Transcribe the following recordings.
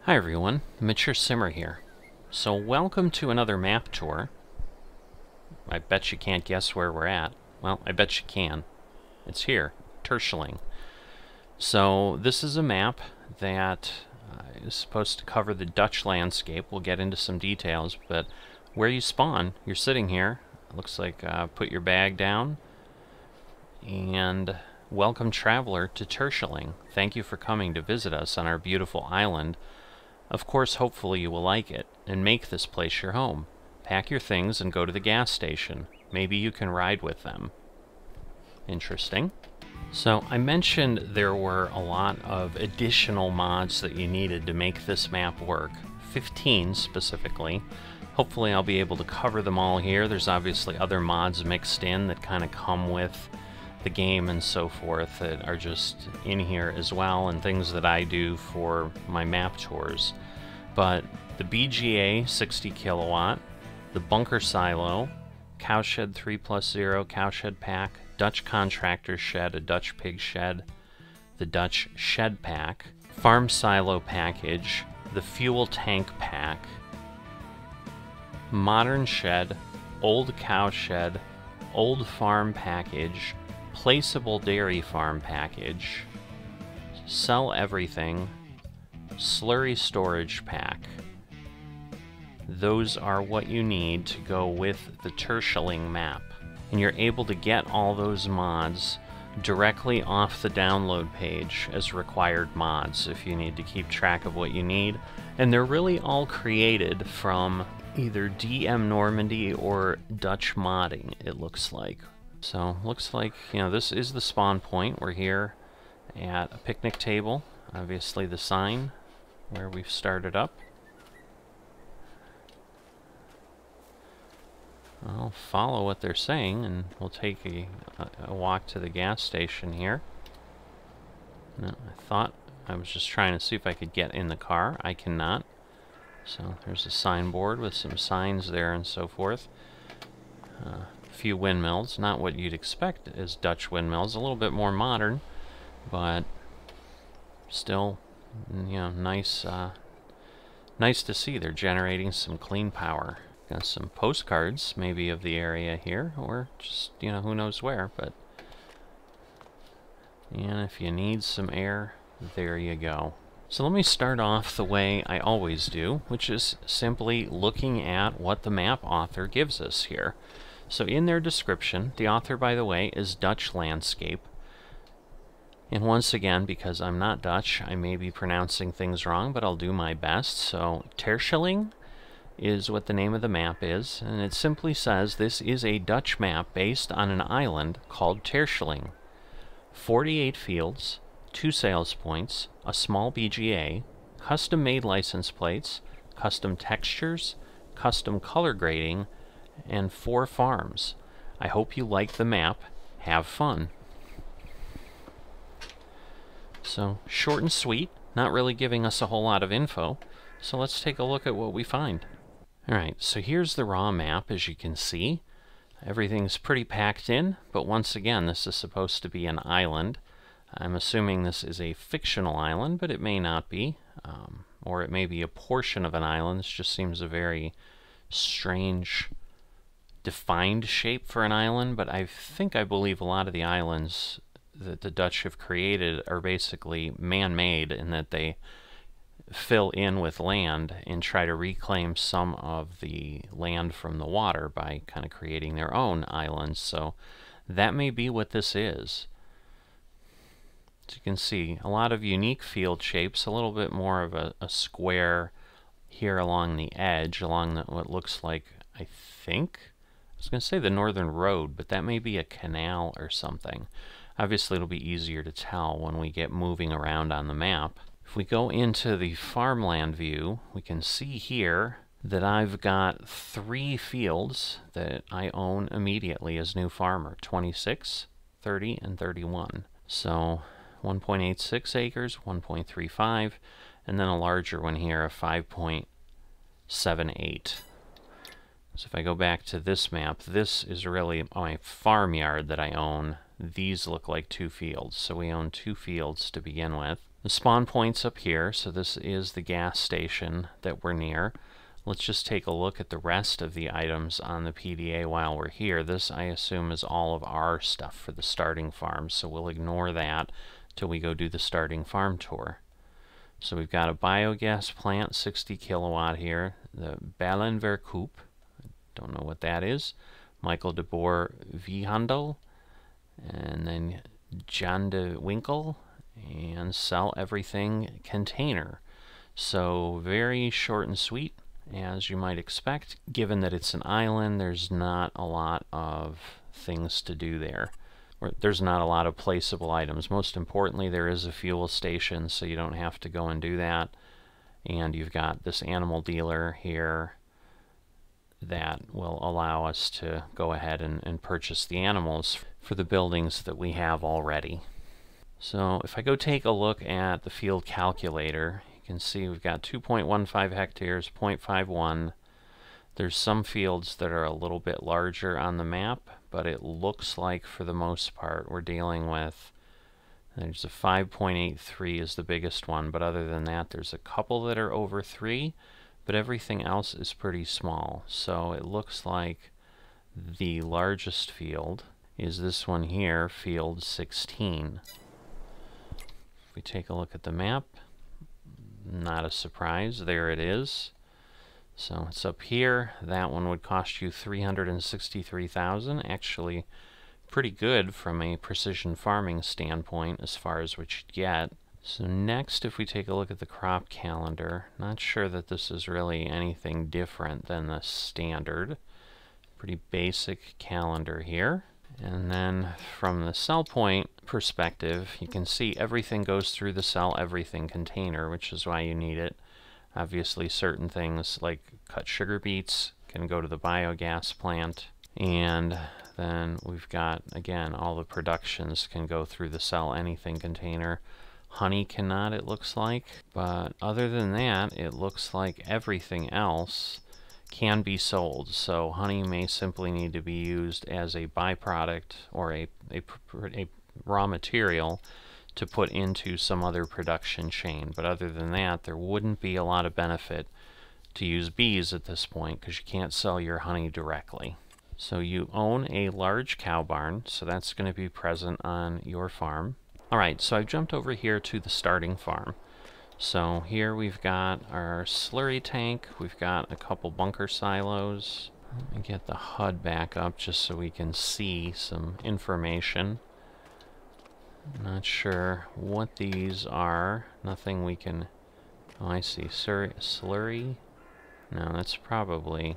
Hi everyone, Mature Simmer here. So welcome to another map tour. I bet you can't guess where we're at. Well, I bet you can. It's here, Terschelling. So this is a map that is supposed to cover the Dutch landscape. We'll get into some details, but where you spawn, you're sitting here. It looks like put your bag down and welcome traveler to Terschelling. Thank you for coming to visit us on our beautiful island. Of course, hopefully you will like it, and make this place your home. Pack your things and go to the gas station. Maybe you can ride with them. Interesting. So, I mentioned there were a lot of additional mods that you needed to make this map work. 15 specifically. Hopefully I'll be able to cover them all here. There's obviously other mods mixed in that kind of come with the game and so forth that are just in here as well, and things that I do for my map tours. But the BGA 60 kilowatt, the bunker silo, cowshed 3+0 cowshed pack, Dutch contractor shed, a Dutch pig shed, the Dutch shed pack, farm silo package, the fuel tank pack, modern shed, old cow shed, old farm package, placeable dairy farm package, sell everything, slurry storage pack. Those are what you need to go with the Terschelling map. And you're able to get all those mods directly off the download page as required mods if you need to keep track of what you need. And they're really all created from either DM Normandy or Dutch modding, it looks like. So, looks like, you know, this is the spawn point. We're here at a picnic table. Obviously the sign where we've started up. I'll follow what they're saying, and we'll take a walk to the gas station here. No, I thought I was just trying to see if I could get in the car. I cannot. So, there's a signboard with some signs there and so forth. Few windmills, not what you'd expect as Dutch windmills, a little bit more modern, but still, you know, nice to see they're generating some clean power. Got some postcards maybe of the area here, or just, you know, who knows where, but and if you need some air, there you go. So let me start off the way I always do, which is simply looking at what the map author gives us here. So in their description, the author, by the way, is Dutch Landscape. And once again, because I'm not Dutch, I may be pronouncing things wrong, but I'll do my best. So Terschelling is what the name of the map is, and it simply says this is a Dutch map based on an island called Terschelling. 48 fields, 2 sales points, a small BGA, custom-made license plates, custom textures, custom color grading, and 4 farms. I hope you like the map. Have fun. So, short and sweet, not really giving us a whole lot of info. So let's take a look at what we find. Alright, so here's the raw map, as you can see. Everything's pretty packed in, but once again, this is supposed to be an island. I'm assuming this is a fictional island, but it may not be. Or it may be a portion of an island. This just seems a very strange defined shape for an island, but I believe a lot of the islands that the Dutch have created are basically man-made in that they fill in with land and try to reclaim some of the land from the water by kind of creating their own islands. So that may be what this is. As you can see, a lot of unique field shapes, a little bit more of a square here along the edge, along what looks like, I was going to say the Northern Road, but that may be a canal or something. Obviously it'll be easier to tell when we get moving around on the map. If we go into the farmland view, we can see here that I've got 3 fields that I own immediately as new farmer. 26, 30, and 31. So 1.86 acres, 1.35, and then a larger one here of 5.78. So if I go back to this map, this is really my farmyard that I own. These look like 2 fields, so we own 2 fields to begin with. The spawn point's up here, so this is the gas station that we're near. Let's just take a look at the rest of the items on the PDA while we're here. This, I assume, is all of our stuff for the starting farm, so we'll ignore that till we go do the starting farm tour. So we've got a biogas plant, 60 kilowatt here, the Ballenverkoop, don't know what that is, Michael de Boer Veehandel, and then Jan de Winkel, and Sell Everything container. So very short and sweet, as you might expect. Given that it's an island, there's not a lot of things to do there. Or there's not a lot of placeable items. Most importantly, there is a fuel station, so you don't have to go and do that. And you've got this animal dealer here that will allow us to go ahead and purchase the animals for the buildings that we have already. So if I go take a look at the field calculator, you can see we've got 2.15 hectares, 0.51. There's some fields that are a little bit larger on the map, but it looks like for the most part we're dealing with, there's a 5.83 is the biggest one, but other than that there's a couple that are over 3, but everything else is pretty small. So it looks like the largest field is this one here, field 16. If we take a look at the map, not a surprise, there it is. So it's up here. That one would cost you $363,000. Actually, pretty good from a precision farming standpoint as far as what you'd get. So next, if we take a look at the crop calendar, not sure that this is really anything different than the standard. Pretty basic calendar here. And then from the sell point perspective, you can see everything goes through the Sell Everything container, which is why you need it. Obviously, certain things like cut sugar beets can go to the biogas plant. And then we've got, again, all the productions can go through the Sell Anything container. Honey cannot, it looks like. But other than that, it looks like everything else can be sold. So honey may simply need to be used as a byproduct or a raw material to put into some other production chain. But other than that, there wouldn't be a lot of benefit to use bees at this point because you can't sell your honey directly. So you own a large cow barn, so that's going to be present on your farm. Alright, so I've jumped over here to the starting farm. So here we've got our slurry tank, we've got a couple bunker silos. Let me get the HUD back up just so we can see some information. Not sure what these are. Nothing we can... Oh, I see. Slurry? No, that's probably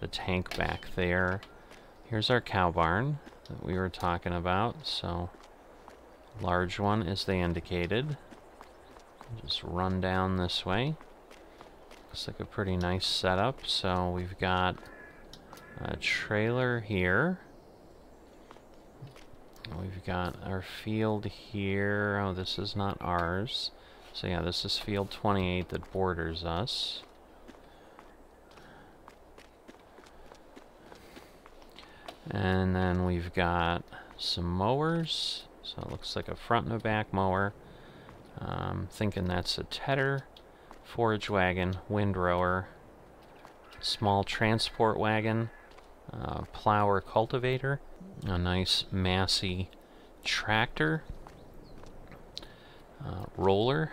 the tank back there. Here's our cow barn that we were talking about. So, large one as they indicated. Just run down this way. Looks like a pretty nice setup. So we've got a trailer here. We've got our field here. Oh, this is not ours. So yeah, this is field 28 that borders us. And then we've got some mowers. So it looks like a front and a back mower. Thinking that's a tedder, forage wagon, windrower, small transport wagon, plow or cultivator, a nice Massey tractor, roller,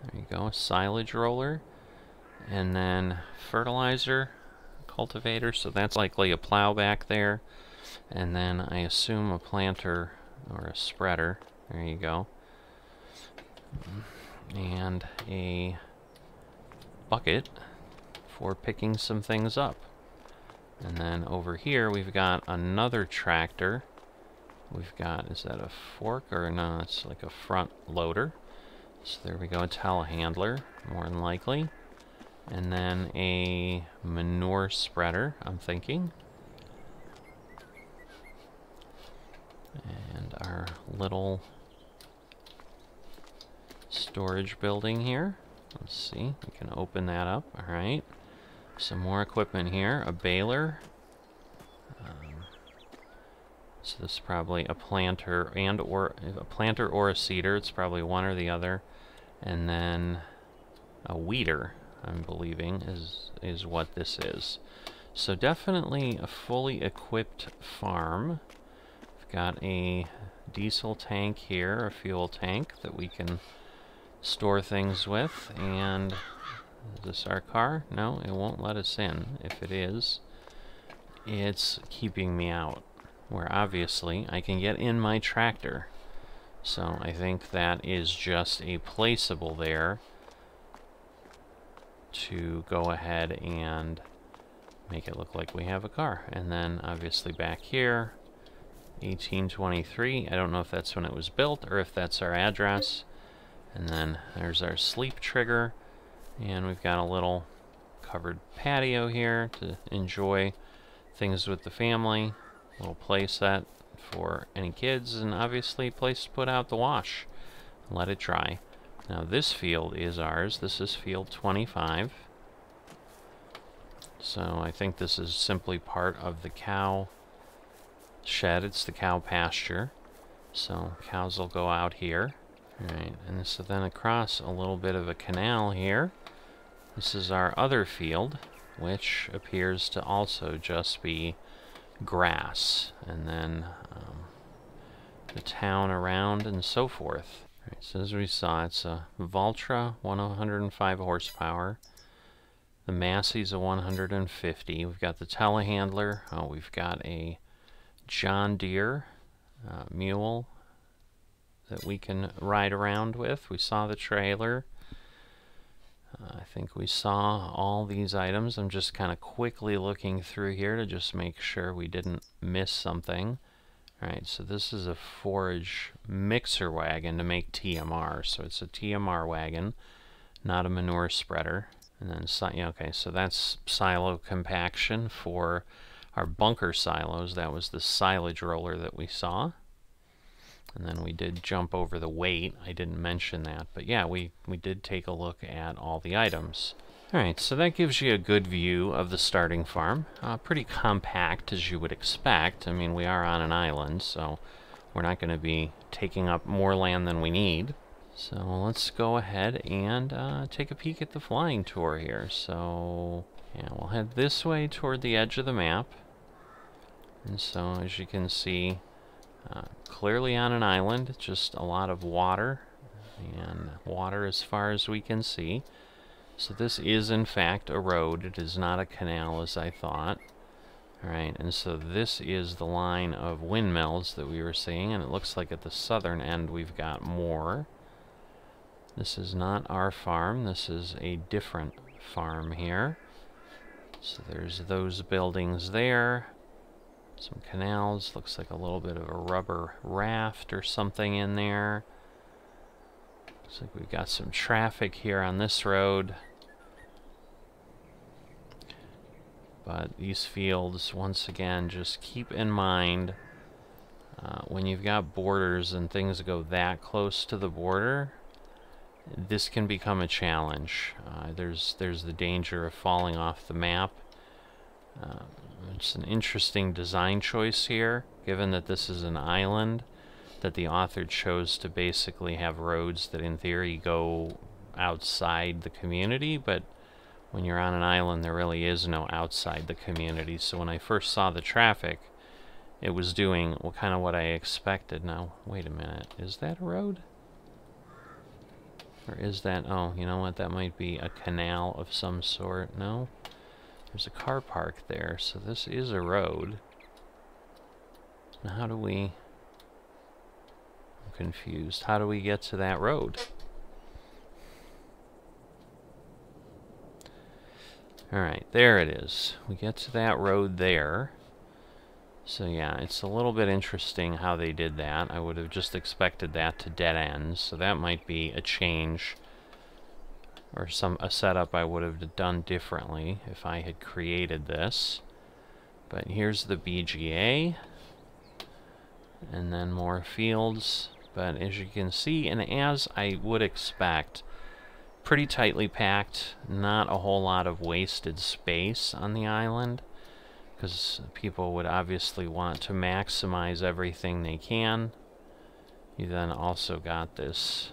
there you go, a silage roller, and then fertilizer, cultivator, so that's likely a plow back there, and then I assume a planter or a spreader, there you go. And a bucket for picking some things up. And then over here we've got another tractor. We've got, is that a fork or no, it's like a front loader. So there we go, a telehandler, more than likely. And then a manure spreader, I'm thinking. And our little storage building here. Let's see, we can open that up. Alright, some more equipment here. A baler, So this is probably a planter or a seeder. It's probably one or the other. And then a weeder, I'm believing, is what this is. So definitely a fully equipped farm. We've got a diesel tank here, a fuel tank that we can store things with. And is this our car? No, it won't let us in. If it is, it's keeping me out, where obviously I can get in my tractor. So I think that is just a placeable there to go ahead and make it look like we have a car. And then obviously back here, 1823, I don't know if that's when it was built or if that's our address. And then there's our sleep trigger, and we've got a little covered patio here to enjoy things with the family, a little play set for any kids, and obviously a place to put out the wash, let it dry. Now this field is ours. This is field 25. So I think this is simply part of the cow shed. It's the cow pasture. So cows will go out here. Alright, and so then across a little bit of a canal here. This is our other field, which appears to also just be grass. And then the town around and so forth. Right, so as we saw, it's a Valtra 105 horsepower. The Massey's a 150. We've got the telehandler. Oh, we've got a John Deere mule that we can ride around with. We saw the trailer. I think we saw all these items. I'm just kind of quickly looking through here to just make sure we didn't miss something. Alright, so this is a forage mixer wagon to make TMR. So it's a TMR wagon, not a manure spreader. And then, okay, so that's silo compaction for our bunker silos. That was the silage roller that we saw. And then we did jump over the weight. I didn't mention that. But yeah, we did take a look at all the items. Alright, so that gives you a good view of the starting farm. Pretty compact, as you would expect. I mean, we are on an island, so we're not going to be taking up more land than we need. So let's go ahead and take a peek at the flying tour here. So yeah, we'll head this way toward the edge of the map. And so as you can see, clearly on an island, just a lot of water, and water as far as we can see. So this is in fact a road. It is not a canal as I thought. Alright, and so this is the line of windmills that we were seeing, and it looks like at the southern end we've got more. This is not our farm. This is a different farm here. So there's those buildings there. Some canals. Looks like a little bit of a rubber raft or something in there. Looks like we've got some traffic here on this road. But these fields, once again, just keep in mind when you've got borders and things go that close to the border, this can become a challenge. There's the danger of falling off the map. It's an interesting design choice here, given that this is an island, that the author chose to basically have roads that in theory go outside the community, but when you're on an island there really is no outside the community. So when I first saw the traffic, it was doing kind of what I expected. Now, wait a minute, is that a road? Or is that, oh, you know what, that might be a canal of some sort. No? There's a car park there, so this is a road. Now how do we... I'm confused. How do we get to that road? Alright, there it is. We get to that road there. So yeah, it's a little bit interesting how they did that. I would have just expected that to dead end, so that might be a change or a setup I would have done differently if I had created this. But here's the BGA, and then more fields. But as you can see, and as I would expect, pretty tightly packed, not a whole lot of wasted space on the island. because people would obviously want to maximize everything they can. You then also got this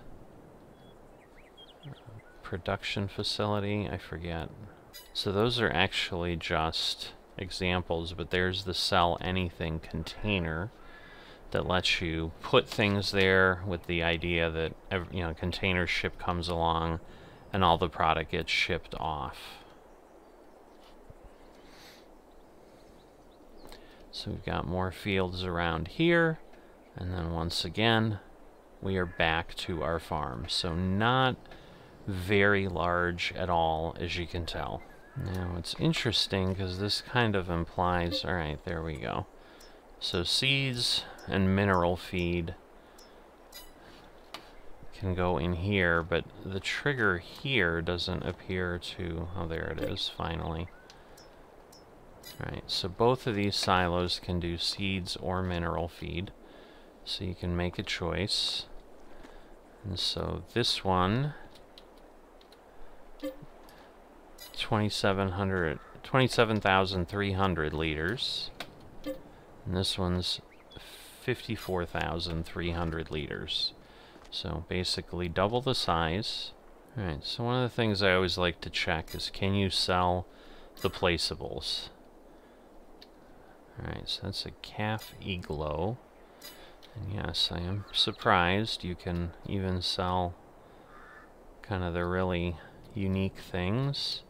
production facility, I forget. So those are actually just examples, but there's the sell anything container that lets you put things there with the idea that container ship comes along and all the product gets shipped off. So we've got more fields around here, and then once again we are back to our farm. So not very large at all, as you can tell. Now it's interesting because this kind of implies, alright, there we go. So seeds and mineral feed can go in here, but the trigger here doesn't appear to... oh, there it is, finally. Alright, so both of these silos can do seeds or mineral feed. So you can make a choice. And so this one, 27,300 liters. And this one's 54,300 liters. So basically double the size. Alright, so one of the things I always like to check is, can you sell the placeables? Alright, so that's a calf igloo. And yes, I am surprised you can even sell kind of the really unique things.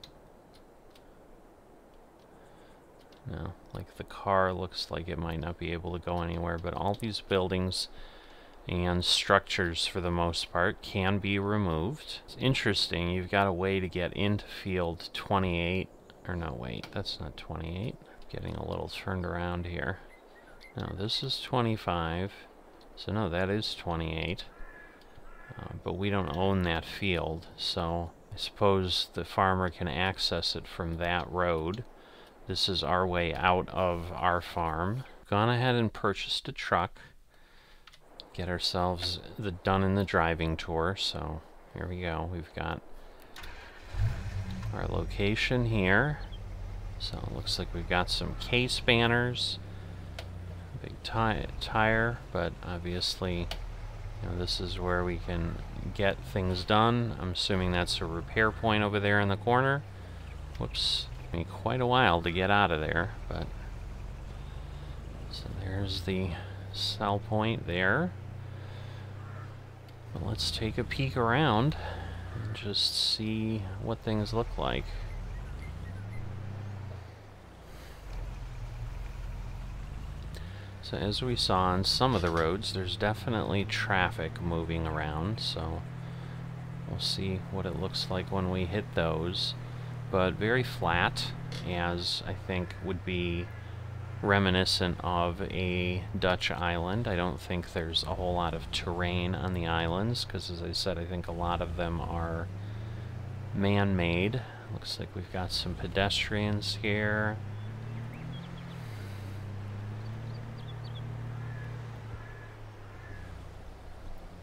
No, like the car looks like it might not be able to go anywhere, but all these buildings and structures, for the most part, can be removed. It's interesting, you've got a way to get into field 28, or no, wait, that's not 28. Getting a little turned around here. No, this is 25, so no, that is 28. But we don't own that field, so I suppose the farmer can access it from that road. This is our way out of our farm. Gone ahead and purchased a truck. Get ourselves done in the driving tour, so here we go. We've got our location here. So it looks like we've got some case banners, big tire, but obviously, this is where we can get things done. I'm assuming that's a repair point over there in the corner. Whoops, took me quite a while to get out of there, but so there's the sell point there. But let's take a peek around and just see what things look like. So as we saw on some of the roads, there's definitely traffic moving around, so we'll see what it looks like when we hit those. But very flat, as I think would be reminiscent of a Dutch island. I don't think there's a whole lot of terrain on the islands, because as I said, I think a lot of them are man-made. Looks like we've got some pedestrians here.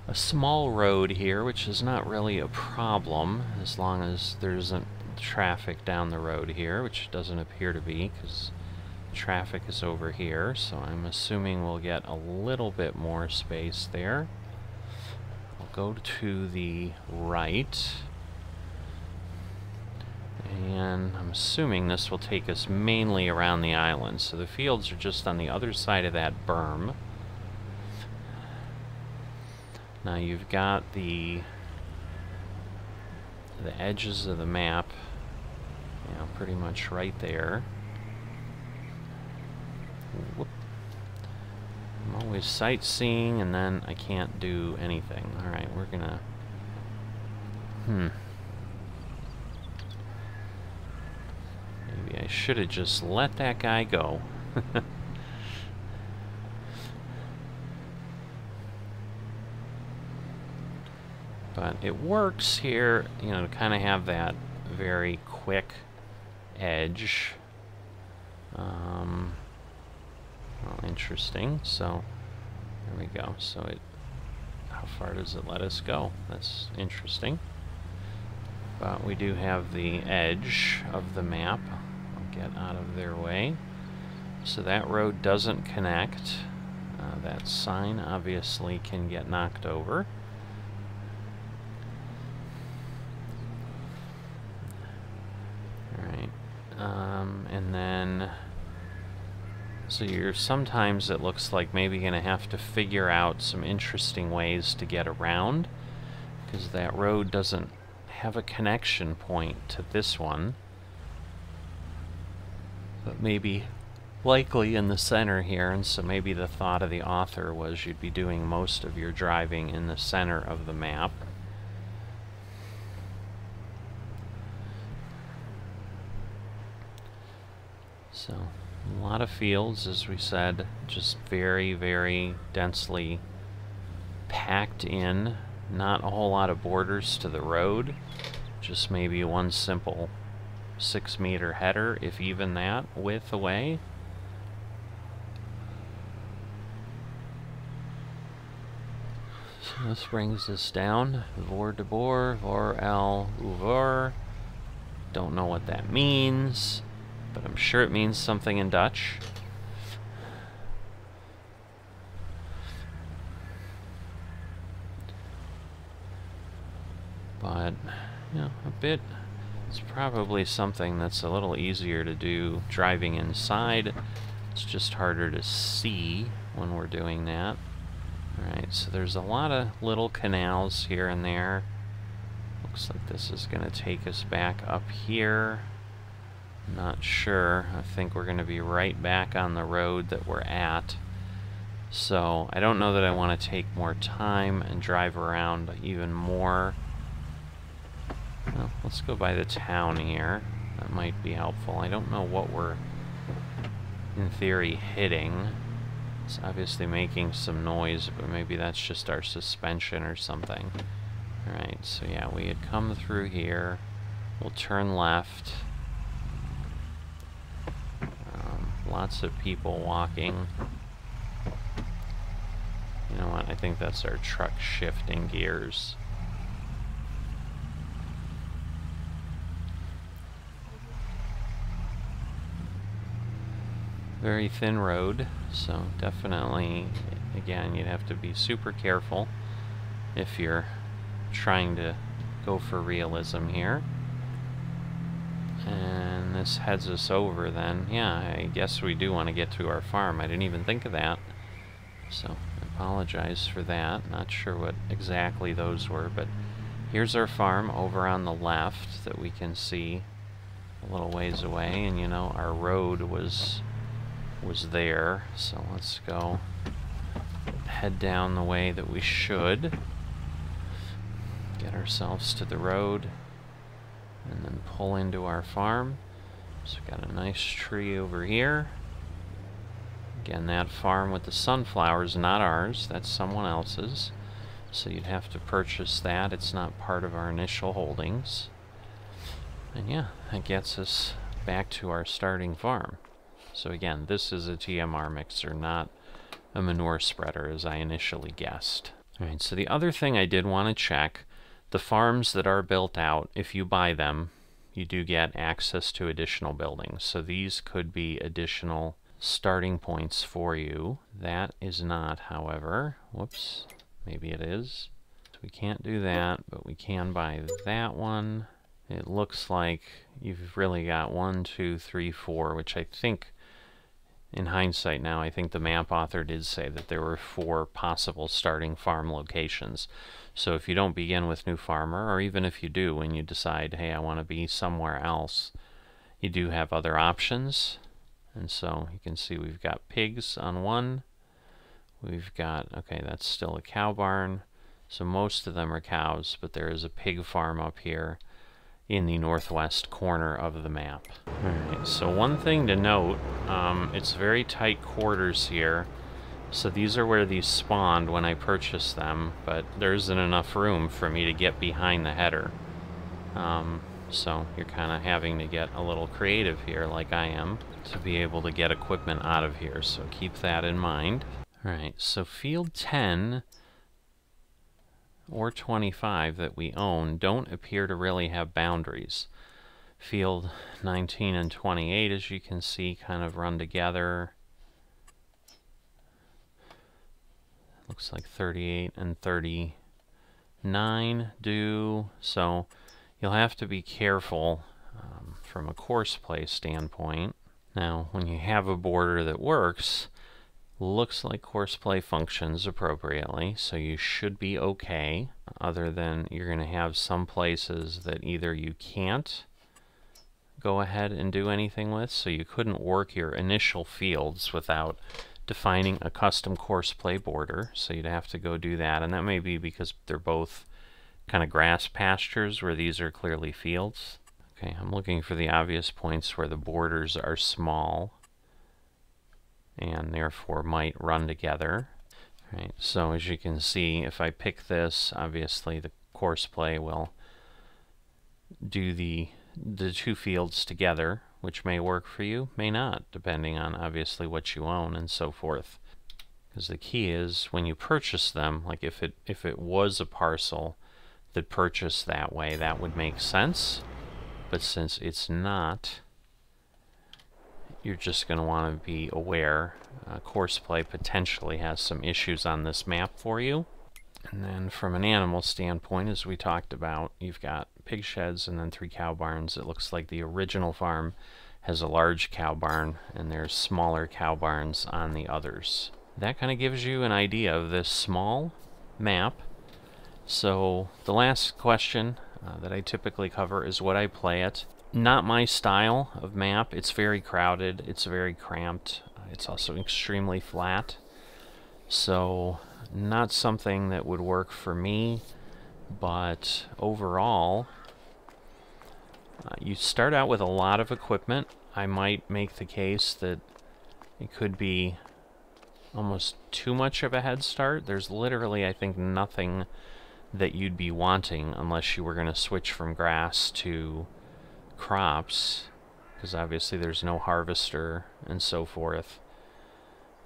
A small road here, which is not really a problem as long as there isn't traffic down the road here, which doesn't appear to be because traffic is over here, so I'm assuming we'll get a little bit more space there. I'll go to the right, and I'm assuming this will take us mainly around the island, so the fields are just on the other side of that berm. Now you've got the edges of the map, pretty much right there. Whoop. I'm always sightseeing and then I can't do anything. Alright, we're gonna... Maybe I should have just let that guy go. But it works here, to kind of have that very quick edge. Well, interesting. So, there we go. So how far does it let us go? That's interesting. But we do have the edge of the map. I'll get out of their way. So that road doesn't connect. That sign obviously can get knocked over. Alright. And then... So you're sometimes, it looks like, maybe going to have to figure out some interesting ways to get around, because that road doesn't have a connection point to this one. But maybe likely in the center here, and so maybe the thought of the author was you'd be doing most of your driving in the center of the map. So, a lot of fields, as we said, just very, very densely packed in. Not a whole lot of borders to the road, just maybe one simple 6-meter header, if even that, width away. So this brings us down. Voor de Boer, voor el Oever. Don't know what that means, but I'm sure it means something in Dutch. But, you know, a bit, it's probably something that's a little easier to do driving inside. It's just harder to see when we're doing that. Alright, so there's a lot of little canals here and there. Looks like this is going to take us back up here. Not sure. I think we're going to be right back on the road that we're at. So I don't know that I want to take more time and drive around even more. Well, let's go by the town here. That might be helpful. I don't know what we're, in theory, hitting. It's obviously making some noise, but maybe that's just our suspension or something. Alright, so yeah, we had come through here. We'll turn left. Lots of people walking. You know what? I think that's our truck shifting gears. Very thin road, so definitely, again, you'd have to be super careful if you're trying to go for realism here. And this heads us over then. Yeah, I guess we do want to get to our farm. I didn't even think of that. So, I apologize for that. Not sure what exactly those were, but here's our farm over on the left that we can see a little ways away. And you know, our road was there. So let's go head down the way that we should. Get ourselves to the road. And then pull into our farm. So we've got a nice tree over here. Again, that farm with the sunflowers, not ours, that's someone else's. So you'd have to purchase that. It's not part of our initial holdings. And yeah, that gets us back to our starting farm. So again, this is a TMR mixer, not a manure spreader as I initially guessed. Alright, so the other thing I did want to check, the farms that are built out, if you buy them, you do get access to additional buildings. So these could be additional starting points for you. That is not, however, whoops, maybe it is. So we can't do that, but we can buy that one. It looks like you've really got 1, 2, 3, 4, which I think, in hindsight now, I think the map author did say that there were 4 possible starting farm locations. So if you don't begin with New Farmer, or even if you do, when you decide, hey, I want to be somewhere else, you do have other options. And so you can see we've got pigs on one. We've got, okay, that's still a cow barn. So most of them are cows, but there is a pig farm up here in the northwest corner of the map. Alright, so one thing to note, it's very tight quarters here. So these are where these spawned when I purchased them, but there isn't enough room for me to get behind the header. So you're kind of having to get a little creative here, like I am, to be able to get equipment out of here, so keep that in mind. Alright, so field 10 or 25 that we own don't appear to really have boundaries. Field 19 and 28, as you can see, kind of run together. Looks like 38 and 39 do, so you'll have to be careful from a courseplay standpoint. Now, when you have a border that works, looks like courseplay functions appropriately, so you should be okay, other than you're going to have some places that either you can't go ahead and do anything with, so you couldn't work your initial fields without defining a custom courseplay border, so you'd have to go do that, and that may be because they're both kind of grass pastures where these are clearly fields. Okay, I'm looking for the obvious points where the borders are small and therefore might run together. Right, so as you can see, if I pick this, obviously the courseplay will do the two fields together, which may work for you, may not, depending on obviously what you own and so forth. Because the key is when you purchase them, like if it was a parcel that purchased that way, that would make sense. But since it's not, you're just going to want to be aware. Courseplay potentially has some issues on this map for you. And then from an animal standpoint, as we talked about, you've got pig sheds and then 3 cow barns. It looks like the original farm has a large cow barn and there's smaller cow barns on the others. That kind of gives you an idea of this small map. So the last question that I typically cover is would I play it? Not my style of map. It's very crowded, it's very cramped, it's also extremely flat, so not something that would work for me. But overall, you start out with a lot of equipment. I might make the case that it could be almost too much of a head start. There's literally, I think, nothing that you'd be wanting unless you were going to switch from grass to crops, because obviously there's no harvester and so forth.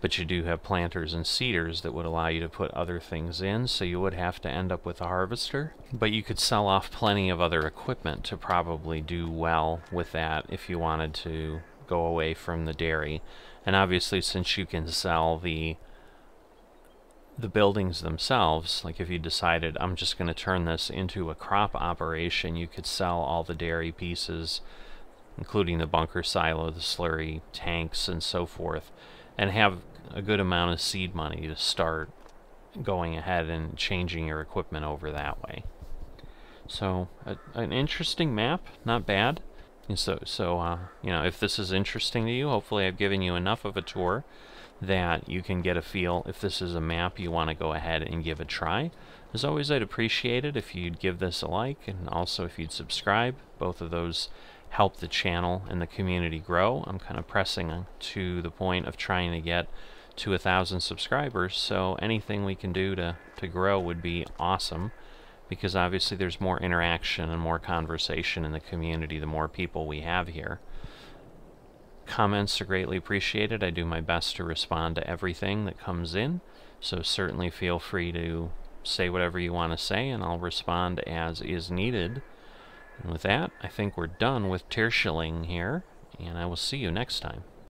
But you do have planters and seeders that would allow you to put other things in, so you would have to end up with a harvester. But you could sell off plenty of other equipment to probably do well with that if you wanted to go away from the dairy. And obviously, since you can sell the buildings themselves, like if you decided I'm just going to turn this into a crop operation, you could sell all the dairy pieces, including the bunker silo, the slurry tanks, and so forth, and have a good amount of seed money to start going ahead and changing your equipment over that way. So an interesting map, not bad. And so you know, if this is interesting to you, hopefully I've given you enough of a tour that you can get a feel if this is a map you want to go ahead and give a try. As always, I'd appreciate it if you'd give this a like, and also if you'd subscribe. Both of those help the channel and the community grow. I'm kind of pressing to the point of trying to get to 1,000 subscribers, so anything we can do to grow would be awesome, because obviously there's more interaction and more conversation in the community the more people we have here. Comments are greatly appreciated. I do my best to respond to everything that comes in, so certainly feel free to say whatever you want to say and I'll respond as is needed. And with that, I think we're done with Terschelling here, and I will see you next time.